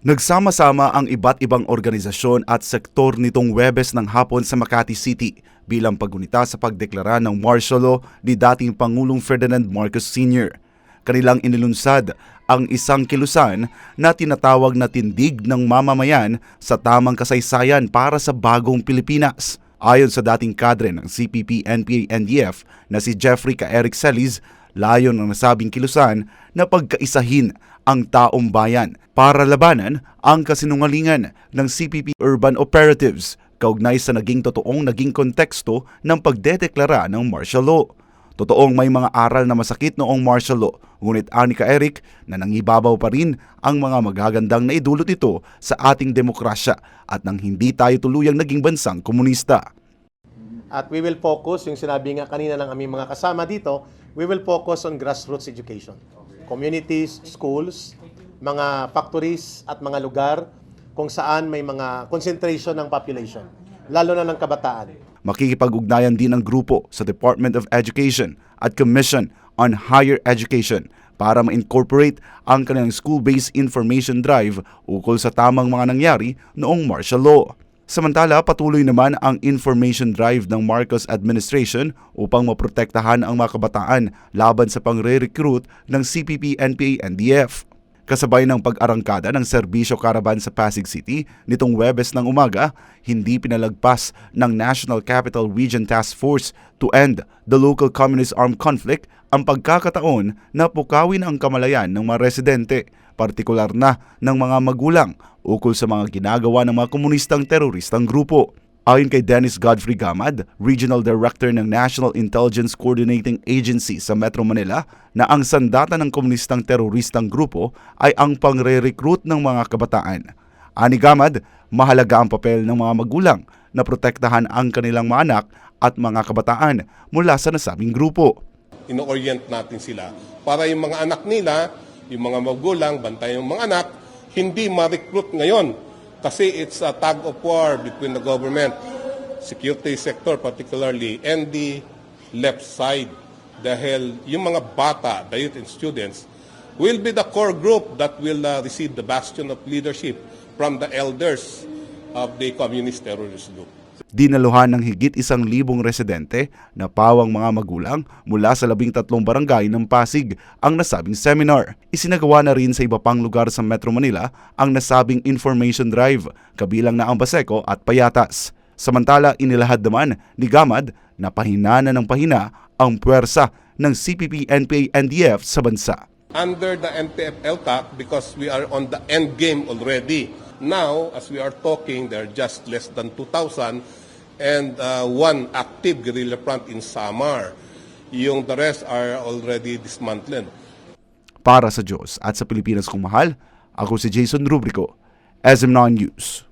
Nagsama-sama ang iba't ibang organisasyon at sektor nitong Huwebes ng hapon sa Makati City bilang paggunita sa pagdeklara ng martial law ni dating Pangulong Ferdinand Marcos Sr. Kanilang inilunsad ang isang kilusan na tinatawag na tindig ng mamamayan sa tamang kasaysayan para sa bagong Pilipinas. Ayon sa dating kadre ng CPP, NPA, NDF na si Jeffrey Eric Celis, layon ng nasabing kilusan na pagkaisahin ang taong bayan para labanan ang kasinungalingan ng CPP Urban Operatives kaugnay sa naging konteksto ng pagdedeklara ng martial law. Totoong may mga aral na masakit noong martial law, ngunit ani ka Eric na nangibabaw pa rin ang mga magagandang naidulot ito sa ating demokrasya at nang hindi tayo tuluyang naging bansang komunista. At we will focus, yung sinabi nga kanina ng aming mga kasama dito, we will focus on grassroots education. Communities, schools, mga factories at mga lugar kung saan may mga concentration ng population, lalo na ng kabataan. Makikipag-ugnayan din ang grupo sa Department of Education at Commission on Higher Education para ma-incorporate ang kanilang school-based information drive ukol sa tamang mga nangyari noong martial law. Samantala, patuloy naman ang information drive ng Marcos administration upang maprotektahan ang mga kabataan laban sa pangre-recruit ng CPP, NPA, NDF. Kasabay ng pag-arangkada ng serbisyo karaban sa Pasig City nitong Huwebes ng umaga, hindi pinalagpas ng National Capital Region Task Force to End the Local Communist Armed Conflict ang pagkakataon na pukawin ang kamalayan ng mga residente, partikular na ng mga magulang, ukol sa mga ginagawa ng mga komunistang teroristang grupo. Ayon kay Dennis Godfrey Gamad, Regional Director ng National Intelligence Coordinating Agency sa Metro Manila, na ang sandata ng komunistang teroristang grupo ay ang pangre-recruit ng mga kabataan. Ani Gamad, mahalaga ang papel ng mga magulang na protektahan ang kanilang mga anak at mga kabataan mula sa nasabing grupo. Ino-orient natin sila para yung mga anak nila, yung mga magulang, bantay yung mga anak, hindi ma-recruit ngayon kasi it's a tug of war between the government, security sector particularly, and the left side. Dahil yung mga bata, the youth and students, will be the core group that will receive the bastion of leadership from the elders of the communist terrorist group. Dinaluhan ng higit 1,000 residente na pawang mga magulang mula sa 13 barangay ng Pasig ang nasabing seminar. Isinagawa na rin sa iba pang lugar sa Metro Manila ang nasabing information drive, kabilang na ang Baseco at Payatas. Samantala, inilahad naman ni Gamad na pahina na ng pahina ang puwersa ng CPP, NPA, NDF sa bansa. Under the NPF-LCAC, because we are on the end game already. Now, as we are talking, there are just less than 2,000 and one active guerrilla front in Samar. Yung the rest are already dismantled. Para sa Diyos at sa Pilipinas kong mahal, ako si Jason Rubrico, SM9 News.